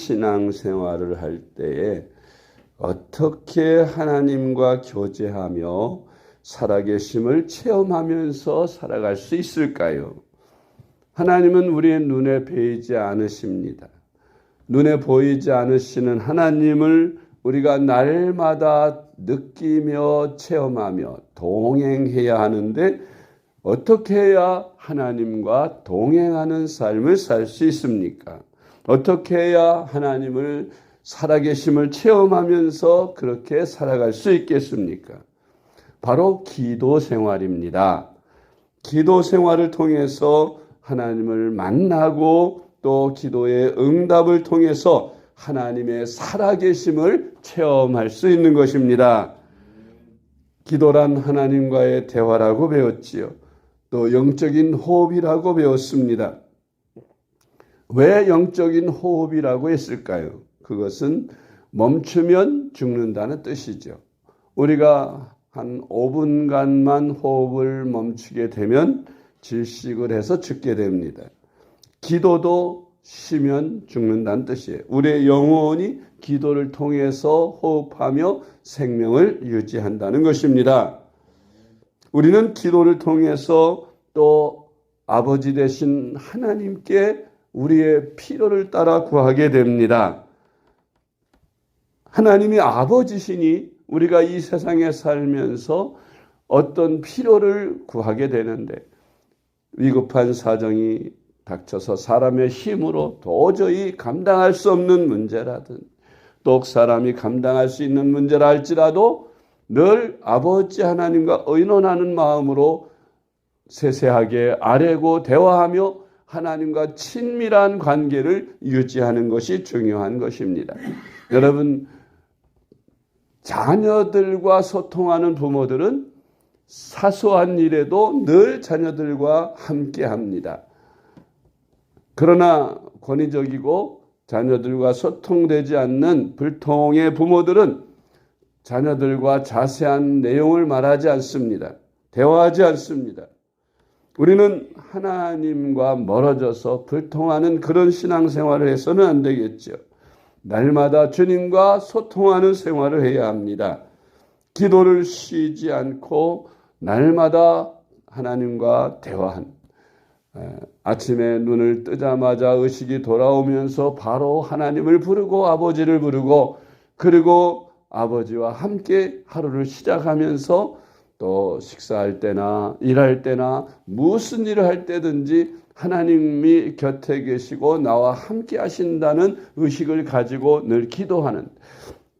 신앙생활을 할 때에 어떻게 하나님과 교제하며 살아계심을 체험하면서 살아갈 수 있을까요? 하나님은 우리의 눈에 보이지 않으십니다. 눈에 보이지 않으시는 하나님을 우리가 날마다 느끼며 체험하며 동행해야 하는데 어떻게 해야 하나님과 동행하는 삶을 살 수 있습니까? 어떻게 해야 하나님을 살아계심을 체험하면서 그렇게 살아갈 수 있겠습니까? 바로 기도 생활입니다. 기도 생활을 통해서 하나님을 만나고 또 기도의 응답을 통해서 하나님의 살아계심을 체험할 수 있는 것입니다. 기도란 하나님과의 대화라고 배웠지요. 또 영적인 호흡이라고 배웠습니다. 왜 영적인 호흡이라고 했을까요? 그것은 멈추면 죽는다는 뜻이죠. 우리가 한 5분간만 호흡을 멈추게 되면 질식을 해서 죽게 됩니다. 기도도 쉬면 죽는다는 뜻이에요. 우리의 영혼이 기도를 통해서 호흡하며 생명을 유지한다는 것입니다. 우리는 기도를 통해서 또 아버지 되신 하나님께 우리의 필요를 따라 구하게 됩니다. 하나님이 아버지시니 우리가 이 세상에 살면서 어떤 필요를 구하게 되는데 위급한 사정이 닥쳐서 사람의 힘으로 도저히 감당할 수 없는 문제라든 또 사람이 감당할 수 있는 문제라 할지라도 늘 아버지 하나님과 의논하는 마음으로 세세하게 아뢰고 대화하며 하나님과 친밀한 관계를 유지하는 것이 중요한 것입니다. 여러분, 자녀들과 소통하는 부모들은 사소한 일에도 늘 자녀들과 함께 합니다. 그러나 권위적이고 자녀들과 소통되지 않는 불통의 부모들은 자녀들과 자세한 내용을 말하지 않습니다. 대화하지 않습니다. 우리는 하나님과 멀어져서 불통하는 그런 신앙생활을 해서는 안 되겠죠. 날마다 주님과 소통하는 생활을 해야 합니다. 기도를 쉬지 않고 날마다 하나님과 대화한 아침에 눈을 뜨자마자 의식이 돌아오면서 바로 하나님을 부르고 아버지를 부르고 그리고 아버지와 함께 하루를 시작하면서 또 식사할 때나 일할 때나 무슨 일을 할 때든지 하나님이 곁에 계시고 나와 함께 하신다는 의식을 가지고 늘 기도하는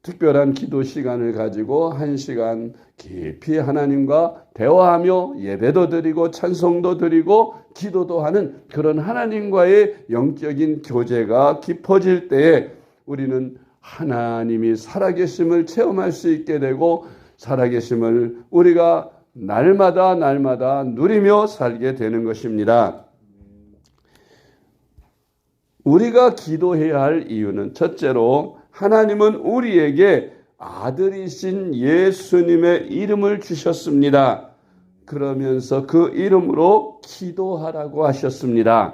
특별한 기도 시간을 가지고 1시간 깊이 하나님과 대화하며 예배도 드리고 찬송도 드리고 기도도 하는 그런 하나님과의 영적인 교제가 깊어질 때에 우리는 하나님이 살아계심을 체험할 수 있게 되고 살아계심을 우리가 날마다 누리며 살게 되는 것입니다. 우리가 기도해야 할 이유는 첫째로 하나님은 우리에게 아들이신 예수님의 이름을 주셨습니다. 그러면서 그 이름으로 기도하라고 하셨습니다.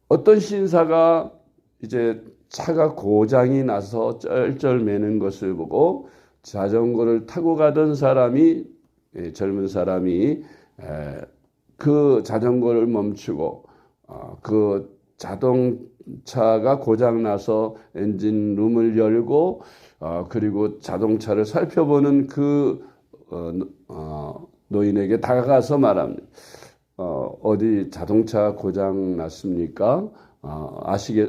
어떤 신사가 이제 차가 고장이 나서 쩔쩔매는 것을 보고 자전거를 타고 가던 사람이 젊은 사람이 그 자전거를 멈추고 그 자동차가 고장나서 엔진룸을 열고 그리고 자동차를 살펴보는 그 노인에게 다가가서 말합니다. 어디 자동차 고장 났습니까?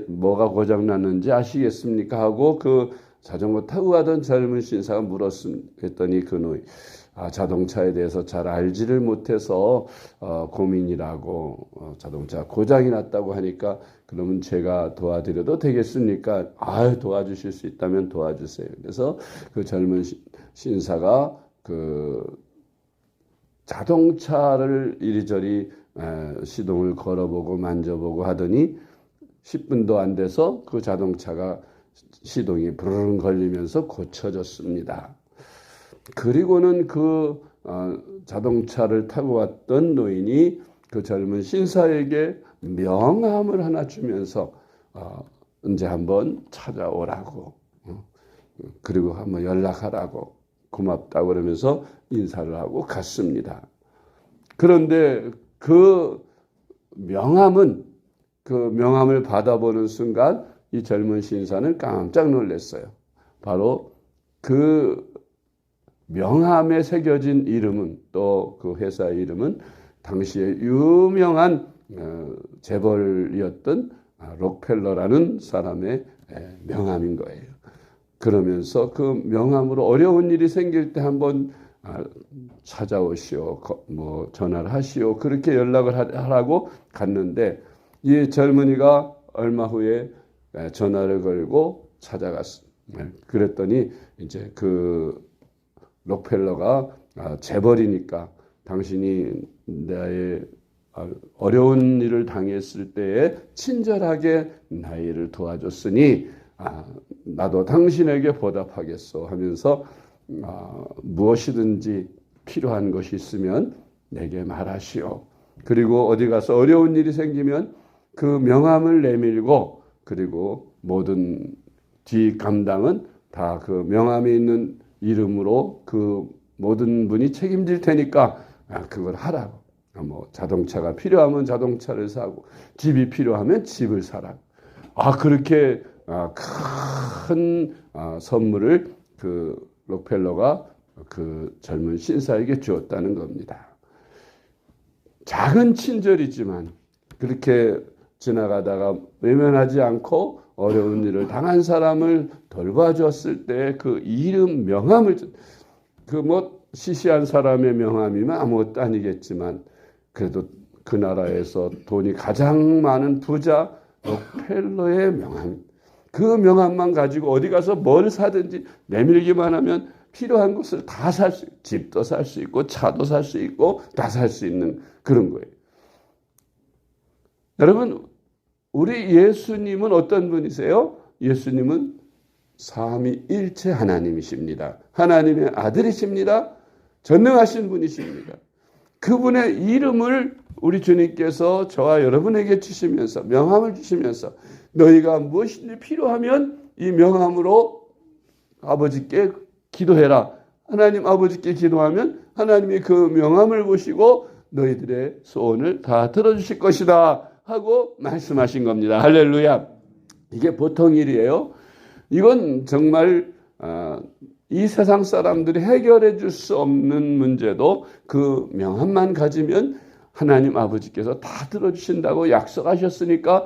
뭐가 고장 났는지 아시겠습니까? 하고 그 자전거 타고 가던 젊은 신사가 물었더니 그 노인 자동차에 대해서 잘 알지를 못해서 고민이라고 자동차 고장이 났다고 하니까 그러면 제가 도와드려도 되겠습니까? 도와주실 수 있다면 도와주세요. 그래서 그 젊은 신사가 그 자동차를 이리저리 시동을 걸어보고 만져보고 하더니 10분도 안 돼서 그 자동차가 시동이 부르릉 걸리면서 고쳐졌습니다. 그리고는 그 자동차를 타고 왔던 노인이 그 젊은 신사에게 명함을 하나 주면서 이제 한번 찾아오라고, 그리고 한번 연락하라고, 고맙다고 그러면서 인사를 하고 갔습니다. 그런데 그 명함을 받아보는 순간 이 젊은 신사는 깜짝 놀랐어요. 바로 그 명함에 새겨진 이름은, 또 그 회사의 이름은 당시에 유명한 재벌이었던 록펠러라는 사람의 명함인 거예요. 그러면서 그 명함으로 어려운 일이 생길 때 한번 찾아오시오, 뭐 전화를 하시오, 그렇게 연락을 하라고 갔는데, 이 젊은이가 얼마 후에 전화를 걸고 찾아갔어요. 그랬더니 이제 그 록펠러가 재벌이니까 당신이 나의 어려운 일을 당했을 때에 친절하게 나를 도와줬으니 나도 당신에게 보답하겠소 하면서 무엇이든지 필요한 것이 있으면 내게 말하시오. 그리고 어디 가서 어려운 일이 생기면 그 명함을 내밀고, 그리고 모든 뒷감당은 다 그 명함에 있는 이름으로 그 모든 분이 책임질 테니까 그걸 하라고. 뭐 자동차가 필요하면 자동차를 사고, 집이 필요하면 집을 사라고. 그렇게 큰 선물을 그 록펠러가 그 젊은 신사에게 주었다는 겁니다. 작은 친절이지만 그렇게 지나가다가 외면하지 않고 어려운 일을 당한 사람을 돌봐줬을 때 그 이름 명함을, 그 뭐 시시한 사람의 명함이면 아무것도 아니겠지만 그래도 그 나라에서 돈이 가장 많은 부자 록펠러의 명함, 그 명함만 가지고 어디 가서 뭘 사든지 내밀기만 하면 필요한 것을 다 살 수, 집도 살 수 있고 차도 살 수 있고 다 살 수 있는 그런 거예요. 여러분, 우리 예수님은 어떤 분이세요? 예수님은 삼위일체 하나님이십니다. 하나님의 아들이십니다. 전능하신 분이십니다. 그분의 이름을 우리 주님께서 저와 여러분에게 주시면서, 명함을 주시면서, 너희가 무엇인지 필요하면 이 명함으로 아버지께 기도해라. 하나님 아버지께 기도하면 하나님이 그 명함을 보시고 너희들의 소원을 다 들어주실 것이다 하고 말씀하신 겁니다. 할렐루야. 이게 보통 일이에요. 이건 정말 이 세상 사람들이 해결해 줄 수 없는 문제도 그 명함만 가지면 하나님 아버지께서 다 들어주신다고 약속하셨으니까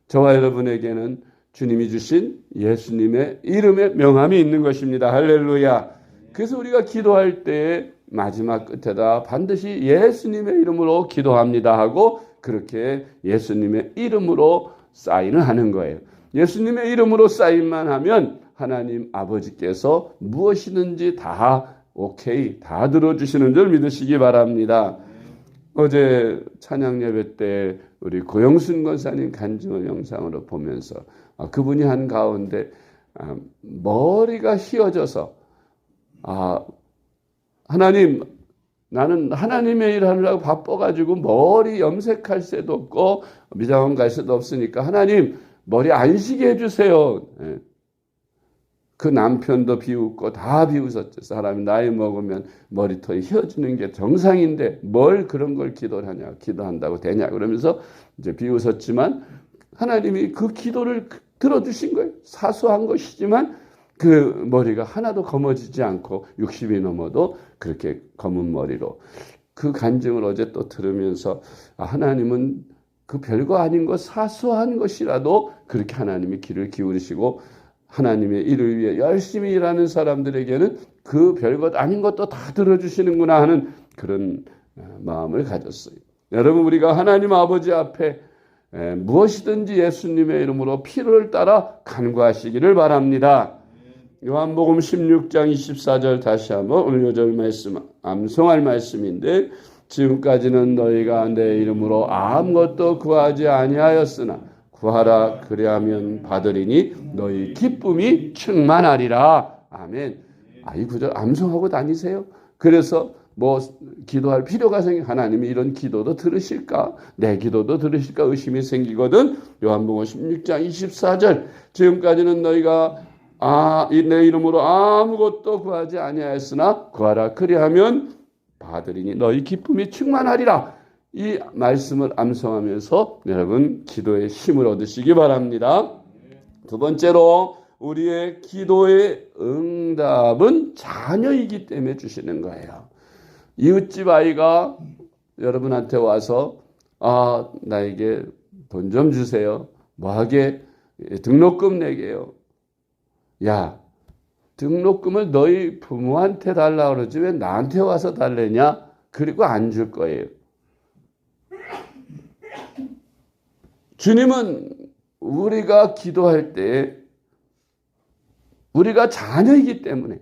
저와 여러분에게는 주님이 주신 예수님의 이름의 명함이 있는 것입니다. 할렐루야. 그래서 우리가 기도할 때 마지막 끝에다 반드시 예수님의 이름으로 기도합니다 하고 그렇게 예수님의 이름으로 사인을 하는 거예요. 예수님의 이름으로 사인만 하면 하나님 아버지께서 무엇이든지 다 오케이, 다 들어주시는 줄 믿으시기 바랍니다. 어제 찬양 예배 때 우리 고영순 권사님 간증을 영상으로 보면서 그분이 한 가운데 머리가 휘어져서 하나님, 나는 하나님의 일 하느라고 바빠가지고 머리 염색할 새도 없고 미장원 갈 새도 없으니까 하나님 머리 안 쉬게 해주세요. 그 남편도 비웃고 다 비웃었죠. 사람이 나이 먹으면 머리털이 휘어지는 게 정상인데 뭘 그런 걸 기도를 하냐, 기도한다고 되냐 그러면서 이제 비웃었지만 하나님이 그 기도를 들어주신 거예요. 사소한 것이지만 그 머리가 하나도 검어지지 않고 60이 넘어도 그렇게 검은 머리로. 그 간증을 어제 또 들으면서 하나님은 그 별거 아닌 것, 사소한 것이라도 그렇게 하나님이 귀를 기울이시고 하나님의 일을 위해 열심히 일하는 사람들에게는 그 별것 아닌 것도 다 들어주시는구나 하는 그런 마음을 가졌어요. 여러분, 우리가 하나님 아버지 앞에 무엇이든지 예수님의 이름으로 필요를 따라 간구하시기를 바랍니다. 요한복음 16장 24절 다시 한번 오늘 요절 말씀 암송할 말씀인데, 지금까지는 너희가 내 이름으로 아무것도 구하지 아니하였으나 구하라 그리하면 받으리니 너희 기쁨이 충만하리라. 아멘. 이 구절 암송하고 다니세요. 그래서 뭐 기도할 필요가 생겨. 하나님이 이런 기도도 들으실까? 내 기도도 들으실까? 의심이 생기거든. 요한복음 16장 24절 지금까지는 너희가 내 이름으로 아무것도 구하지 아니하였으나 구하라 그리하면 받으리니 너희 기쁨이 충만하리라. 이 말씀을 암송하면서 여러분 기도의 힘을 얻으시기 바랍니다. 두 번째로 우리의 기도의 응답은 자녀이기 때문에 주시는 거예요. 이웃집 아이가 여러분한테 와서 나에게 돈 좀 주세요. 뭐하게? 등록금 내게요. 야, 등록금을 너희 부모한테 달라고 그러지 왜 나한테 와서 달래냐? 그리고 안 줄 거예요. 주님은 우리가 기도할 때 우리가 자녀이기 때문에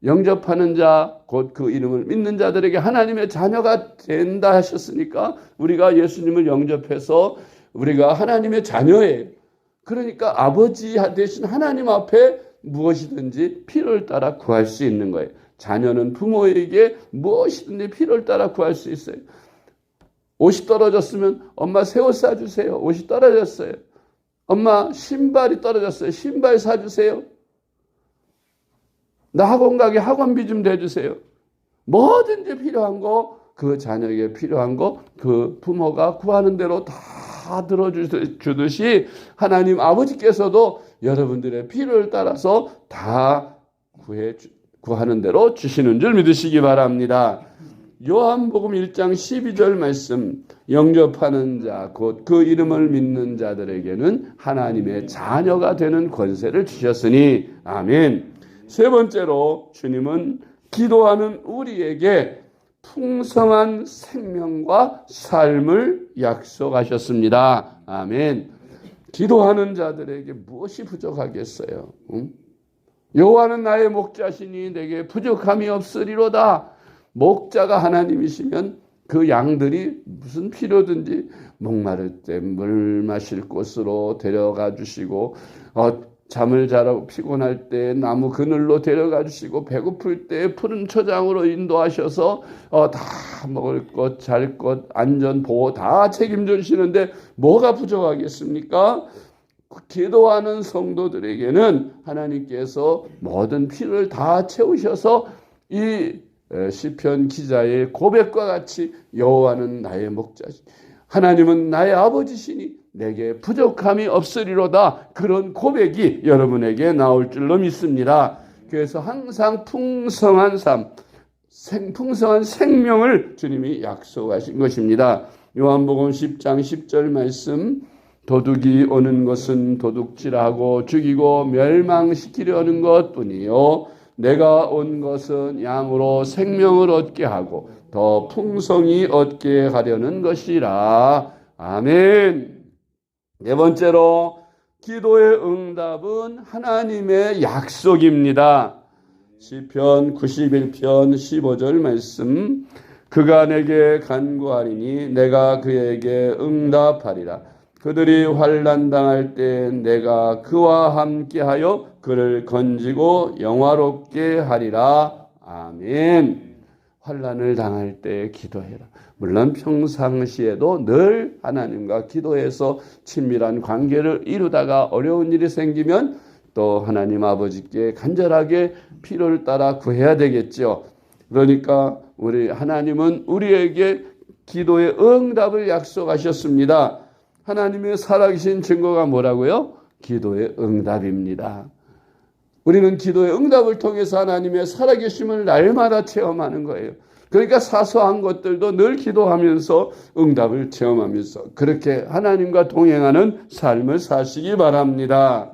영접하는 자, 곧 그 이름을 믿는 자들에게 하나님의 자녀가 된다 하셨으니까 우리가 예수님을 영접해서 우리가 하나님의 자녀예요. 그러니까 아버지 대신 하나님 앞에 무엇이든지 필요를 따라 구할 수 있는 거예요. 자녀는 부모에게 무엇이든지 필요를 따라 구할 수 있어요. 옷이 떨어졌으면 엄마 새 옷 사주세요. 옷이 떨어졌어요. 엄마 신발이 떨어졌어요. 신발 사주세요. 나 학원 가게 학원비 좀 대주세요. 뭐든지 필요한 거, 그 자녀에게 필요한 거, 그 부모가 구하는 대로 다 들어주듯이 하나님 아버지께서도 여러분들의 필요를 따라서 다 구하는 대로 주시는 줄 믿으시기 바랍니다. 요한복음 1장 12절 말씀, 영접하는 자, 곧 그 이름을 믿는 자들에게는 하나님의 자녀가 되는 권세를 주셨으니 아멘. 세 번째로 주님은 기도하는 우리에게 풍성한 생명과 삶을 약속하셨습니다. 아멘. 기도하는 자들에게 무엇이 부족하겠어요? 여호와는 나의 목자시니 내게 부족함이 없으리로다. 목자가 하나님이시면 그 양들이 무슨 필요든지 목마를 때 물 마실 곳으로 데려가 주시고 잠을 자라고 피곤할 때 나무 그늘로 데려가 주시고 배고플 때 푸른 초장으로 인도하셔서 다 먹을 것, 잘 것, 안전, 보호 다 책임져 주시는데 뭐가 부족하겠습니까? 기도하는 성도들에게는 하나님께서 모든 필요를 다 채우셔서 이 시편 기자의 고백과 같이 여호와는 나의 목자시 하나님은 나의 아버지시니 내게 부족함이 없으리로다. 그런 고백이 여러분에게 나올 줄로 믿습니다. 그래서 항상 풍성한 삶, 풍성한 생명을 주님이 약속하신 것입니다. 요한복음 10장 10절 말씀, 도둑이 오는 것은 도둑질하고 죽이고 멸망시키려는 것뿐이요 내가 온 것은 양으로 생명을 얻게 하고 더 풍성히 얻게 하려는 것이라. 아멘. 네 번째로 기도의 응답은 하나님의 약속입니다. 시편 91편 15절 말씀, 그가 내게 간구하리니 내가 그에게 응답하리라. 그들이 환난 당할 때 내가 그와 함께하여 그를 건지고 영화롭게 하리라. 아멘. 환난을 당할 때 기도해라. 물론 평상시에도 늘 하나님과 기도해서 친밀한 관계를 이루다가 어려운 일이 생기면 또 하나님 아버지께 간절하게 필요를 따라 구해야 되겠죠. 그러니까 우리 하나님은 우리에게 기도의 응답을 약속하셨습니다. 하나님의 살아계신 증거가 뭐라고요? 기도의 응답입니다. 우리는 기도의 응답을 통해서 하나님의 살아계심을 날마다 체험하는 거예요. 그러니까 사소한 것들도 늘 기도하면서 응답을 체험하면서 그렇게 하나님과 동행하는 삶을 사시기 바랍니다.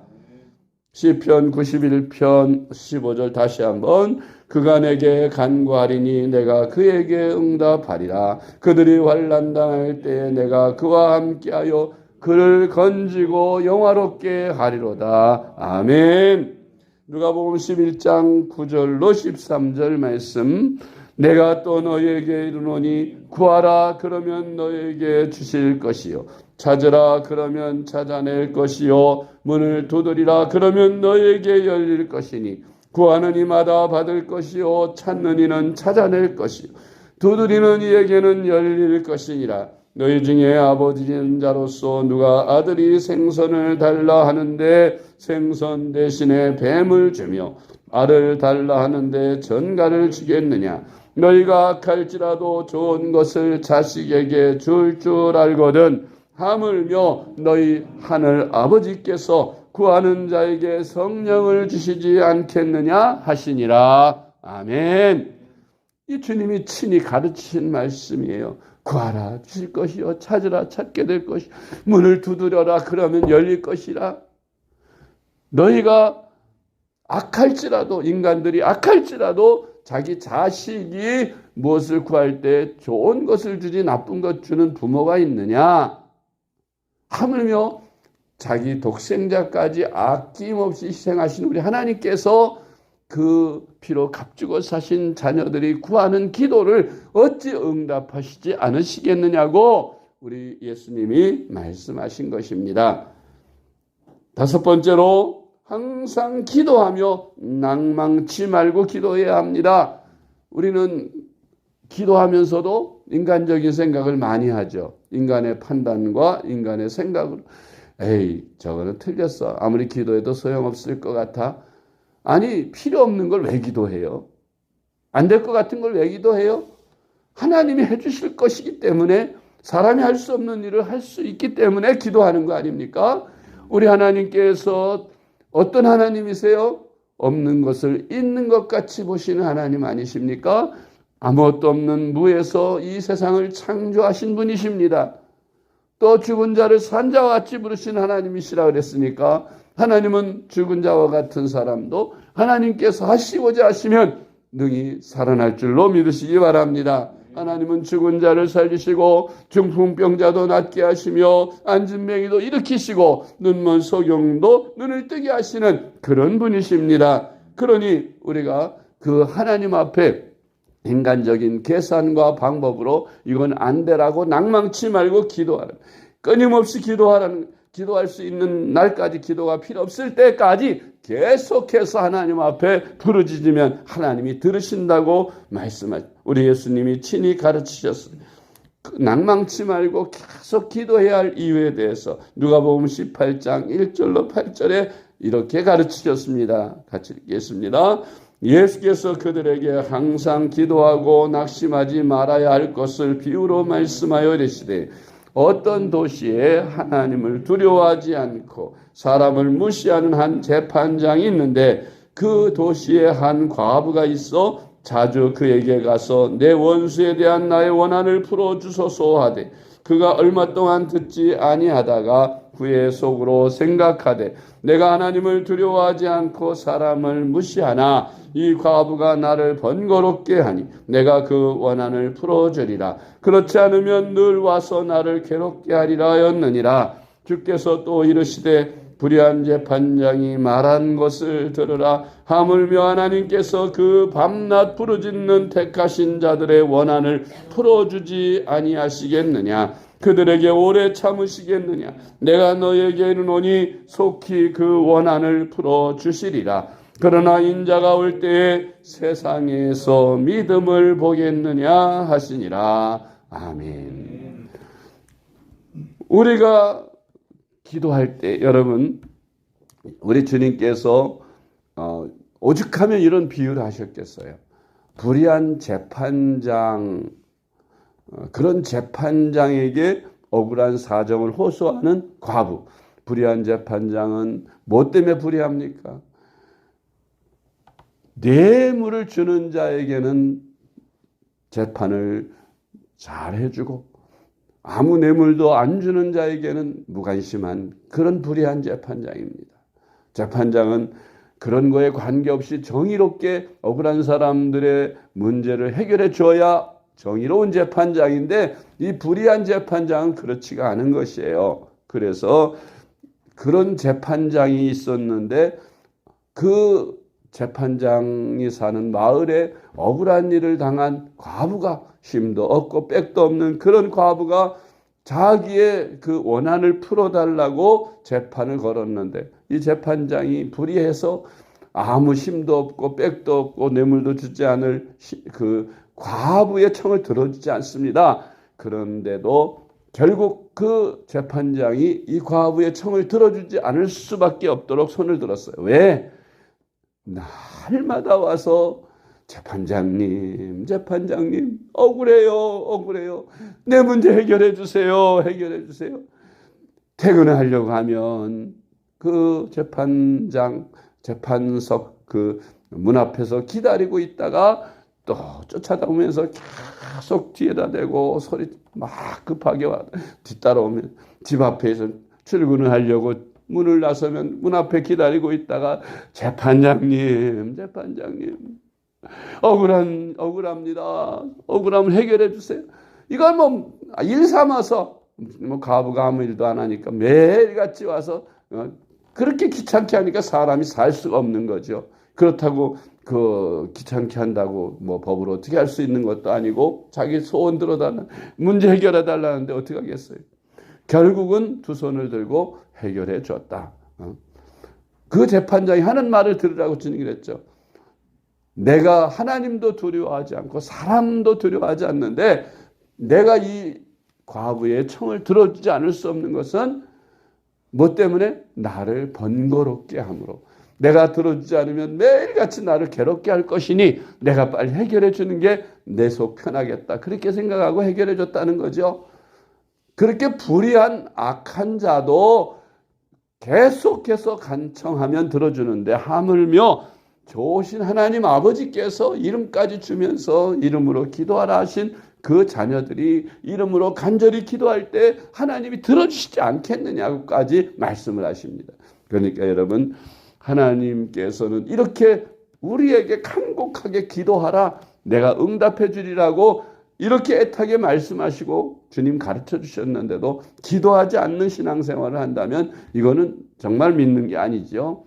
시편 91편 15절 다시 한번, 그가 내게 간구하리니 내가 그에게 응답하리라. 그들이 환난 당할 때 내가 그와 함께하여 그를 건지고 영화롭게 하리로다. 아멘. 누가복음 11장 9절로 13절 말씀, 내가 또 너희에게 이르노니 구하라 그러면 너희에게 주실 것이요 찾으라 그러면 찾아낼 것이요 문을 두드리라 그러면 너희에게 열릴 것이니 구하는 이마다 받을 것이요 찾는 이는 찾아낼 것이요 두드리는 이에게는 열릴 것이니라. 너희 중에 아버지인 자로서 누가 아들이 생선을 달라 하는데 생선 대신에 뱀을 주며 알을 달라 하는데 전갈을 주겠느냐. 너희가 악할지라도 좋은 것을 자식에게 줄 알거든. 하물며 너희 하늘 아버지께서 구하는 자에게 성령을 주시지 않겠느냐 하시니라. 아멘. 이 주님이 친히 가르치신 말씀이에요. 구하라 주실 것이요 찾으라 찾게 될 것이 문을 두드려라 그러면 열릴 것이라. 너희가 악할지라도 인간들이 악할지라도 자기 자식이 무엇을 구할 때 좋은 것을 주지 나쁜 것 주는 부모가 있느냐. 하물며 자기 독생자까지 아낌없이 희생하신 우리 하나님께서 그 피로 값주고 사신 자녀들이 구하는 기도를 어찌 응답하시지 않으시겠느냐고 우리 예수님이 말씀하신 것입니다. 다섯 번째로 항상 기도하며 낭망치 말고 기도해야 합니다. 우리는 기도하면서도 인간적인 생각을 많이 하죠. 인간의 판단과 인간의 생각으로 에이 저거는 틀렸어. 아무리 기도해도 소용없을 것 같아. 아니 필요 없는 걸 왜 기도해요? 안 될 것 같은 걸 왜 기도해요? 하나님이 해주실 것이기 때문에 사람이 할 수 없는 일을 할 수 있기 때문에 기도하는 거 아닙니까? 우리 하나님께서 어떤 하나님이세요? 없는 것을 있는 것 같이 보시는 하나님 아니십니까? 아무것도 없는 무에서 이 세상을 창조하신 분이십니다. 또 죽은 자를 산 자와 같이 부르신 하나님이시라 그랬으니까 하나님은 죽은 자와 같은 사람도 하나님께서 하시고자 하시면 능히 살아날 줄로 믿으시기 바랍니다. 하나님은 죽은 자를 살리시고 중풍병자도 낫게 하시며 안진뱅이도 일으키시고 눈먼 소경도 눈을 뜨게 하시는 그런 분이십니다. 그러니 우리가 그 하나님 앞에 인간적인 계산과 방법으로 이건 안 되라고 낭망치 말고 기도하는, 끊임없이 기도할 수 있는 날까지 기도가 필요 없을 때까지 계속해서 하나님 앞에 부르짖으면 하나님이 들으신다고 말씀하셨습니다. 우리 예수님이 친히 가르치셨어요. 낭망치 말고 계속 기도해야 할 이유에 대해서 누가복음 18장 1절로 8절에 이렇게 가르치셨습니다. 같이 읽겠습니다. 예수께서 그들에게 항상 기도하고 낙심하지 말아야 할 것을 비유로 말씀하여 이르시되 어떤 도시에 하나님을 두려워하지 않고 사람을 무시하는 한 재판장이 있는데 그 도시에 한 과부가 있어 자주 그에게 가서 내 원수에 대한 나의 원한을 풀어주소서 하되 그가 얼마 동안 듣지 아니하다가 후에 속으로 생각하되 내가 하나님을 두려워하지 않고 사람을 무시하나 이 과부가 나를 번거롭게 하니 내가 그 원한을 풀어주리라. 그렇지 않으면 늘 와서 나를 괴롭게 하리라 하였느니라. 주께서 또 이르시되 불의한 재판장이 말한 것을 들으라. 하물며 하나님께서 그 밤낮 부르짖는 택하신 자들의 원한을 풀어주지 아니하시겠느냐. 그들에게 오래 참으시겠느냐. 내가 너에게 이르노니 속히 그 원한을 풀어주시리라. 그러나 인자가 올 때에 세상에서 믿음을 보겠느냐 하시니라. 아멘. 우리가 기도할 때 여러분 우리 주님께서 오죽하면 이런 비유를 하셨겠어요. 불의한 재판장, 그런 재판장에게 억울한 사정을 호소하는 과부. 불의한 재판장은 뭐 때문에 불의합니까? 뇌물을 주는 자에게는 재판을 잘 해주고 아무 뇌물도 안 주는 자에게는 무관심한 그런 불의한 재판장입니다. 재판장은 그런 거에 관계없이 정의롭게 억울한 사람들의 문제를 해결해 줘야 정의로운 재판장인데 이 불의한 재판장은 그렇지가 않은 것이에요. 그래서 그런 재판장이 있었는데 그 재판장이 사는 마을에 억울한 일을 당한 과부가 힘도 없고 빽도 없는 그런 과부가 자기의 그 원한을 풀어달라고 재판을 걸었는데 이 재판장이 불의해서 아무 힘도 없고 백도 없고 뇌물도 주지 않을 그 과부의 청을 들어주지 않습니다. 그런데도 결국 그 재판장이 이 과부의 청을 들어주지 않을 수밖에 없도록 손을 들었어요. 왜? 날마다 와서 재판장님 억울해요. 내 문제 해결해 주세요. 퇴근을 하려고 하면 그 재판석 그 문 앞에서 기다리고 있다가 또 쫓아다오면서 계속 뒤에다 대고 소리 막 급하게 뒤따라오면 집 앞에서 출근을 하려고 문을 나서면 문 앞에 기다리고 있다가 재판장님 억울합니다. 억울함을 해결해 주세요. 이걸 뭐 일 삼아서 뭐 과부가 아무 일도 안 하니까 매일같이 와서 그렇게 귀찮게 하니까 사람이 살 수가 없는 거죠. 그렇다고 그 귀찮게 한다고 뭐 법으로 어떻게 할 수 있는 것도 아니고 자기 소원 들어달라 문제 해결해 달라는데 어떻게 하겠어요. 결국은 두 손을 들고 해결해 줬다. 그 재판장이 하는 말을 들으라고 주님이 그랬죠. 내가 하나님도 두려워하지 않고 사람도 두려워하지 않는데 내가 이 과부의 청을 들어주지 않을 수 없는 것은 뭐 때문에? 나를 번거롭게 함으로. 내가 들어주지 않으면 매일같이 나를 괴롭게 할 것이니 내가 빨리 해결해 주는 게 내 속 편하겠다. 그렇게 생각하고 해결해 줬다는 거죠. 그렇게 불의한 악한 자도 계속해서 간청하면 들어주는데 하물며 좋으신 하나님 아버지께서 이름까지 주면서 이름으로 기도하라 하신 그 자녀들이 이름으로 간절히 기도할 때 하나님이 들어주시지 않겠느냐고까지 말씀을 하십니다. 그러니까 여러분, 하나님께서는 이렇게 우리에게 간곡하게 기도하라, 내가 응답해 주리라고 이렇게 애타게 말씀하시고 주님 가르쳐 주셨는데도 기도하지 않는 신앙생활을 한다면 이거는 정말 믿는 게 아니죠.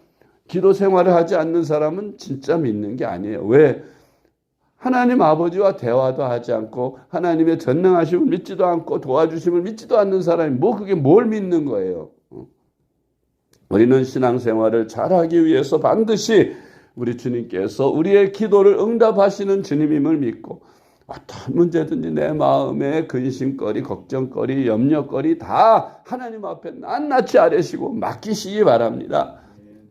기도 생활을 하지 않는 사람은 진짜 믿는 게 아니에요. 왜? 하나님 아버지와 대화도 하지 않고 하나님의 전능하심을 믿지도 않고 도와주심을 믿지도 않는 사람이 그게 뭘 믿는 거예요. 우리는 신앙생활을 잘하기 위해서 반드시 우리 주님께서 우리의 기도를 응답하시는 주님임을 믿고 어떤 문제든지 내 마음의 근심거리, 걱정거리, 염려거리 다 하나님 앞에 낱낱이 아뢰시고 맡기시기 바랍니다.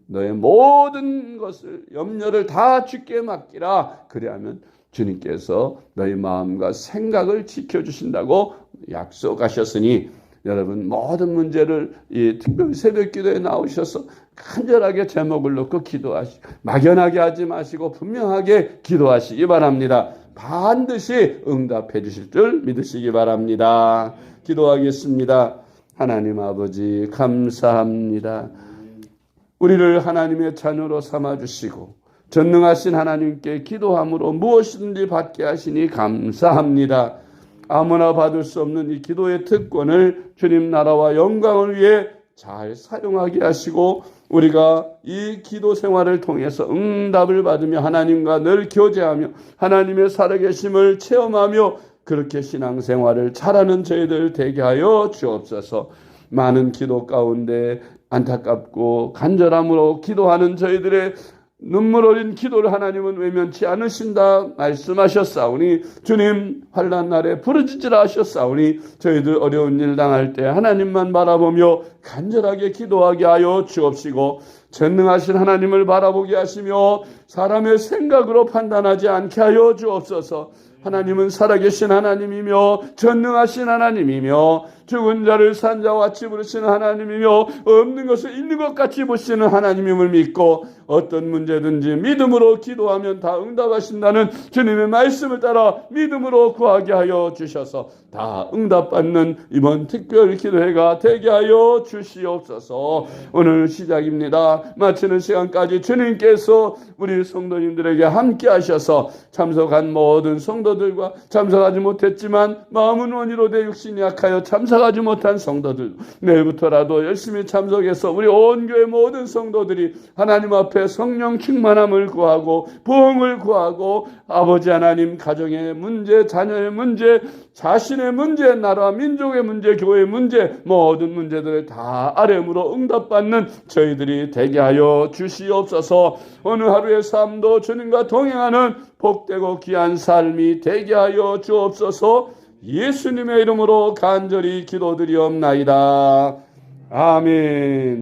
너의 모든 것을 염려를 다 주께 맡기라. 그리하면 주님께서 너의 마음과 생각을 지켜주신다고 약속하셨으니 여러분 모든 문제를 이 특별 새벽 기도에 나오셔서 간절하게 제목을 놓고 기도하시고 막연하게 하지 마시고 분명하게 기도하시기 바랍니다. 반드시 응답해 주실 줄 믿으시기 바랍니다. 기도하겠습니다. 하나님 아버지 감사합니다. 우리를 하나님의 자녀로 삼아주시고 전능하신 하나님께 기도함으로 무엇이든지 받게 하시니 감사합니다. 아무나 받을 수 없는 이 기도의 특권을 주님 나라와 영광을 위해 잘 사용하게 하시고 우리가 이 기도 생활을 통해서 응답을 받으며 하나님과 늘 교제하며 하나님의 살아계심을 체험하며 그렇게 신앙생활을 잘하는 저희들 되게 하여 주옵소서. 많은 기도 가운데 안타깝고 간절함으로 기도하는 저희들의 눈물 어린 기도를 하나님은 외면치 않으신다 말씀하셨사오니 주님 환난 날에 부르짖으라 하셨사오니 저희들 어려운 일 당할 때 하나님만 바라보며 간절하게 기도하게 하여 주옵시고 전능하신 하나님을 바라보게 하시며 사람의 생각으로 판단하지 않게 하여 주옵소서. 하나님은 살아계신 하나님이며 전능하신 하나님이며 죽은 자를 산 자와 같이 부르시는 하나님이며 없는 것을 있는 것 같이 보시는 하나님임을 믿고 어떤 문제든지 믿음으로 기도하면 다 응답하신다는 주님의 말씀을 따라 믿음으로 구하게 하여 주셔서 다 응답받는 이번 특별 기도회가 되게 하여 주시옵소서. 오늘 시작입니다. 마치는 시간까지 주님께서 우리 성도님들에게 함께 하셔서 참석한 모든 성도들과 참석하지 못했지만 마음은 원이로 내 육신이 약하여 참석하지 못한 성도들 내일부터라도 열심히 참석해서 우리 온 교회 모든 성도들이 하나님 앞에 성령 충만함을 구하고 부흥을 구하고 아버지 하나님 가정의 문제, 자녀의 문제, 자신의 문제, 나라, 민족의 문제, 교회 문제, 모든 문제들을 다 아뢰므로 응답받는 저희들이 되게 하여 주시옵소서. 어느 하루의 삶도 주님과 동행하는 복되고 귀한 삶이 되게 하여 주옵소서. 예수님의 이름으로 간절히 기도드리옵나이다. 아멘.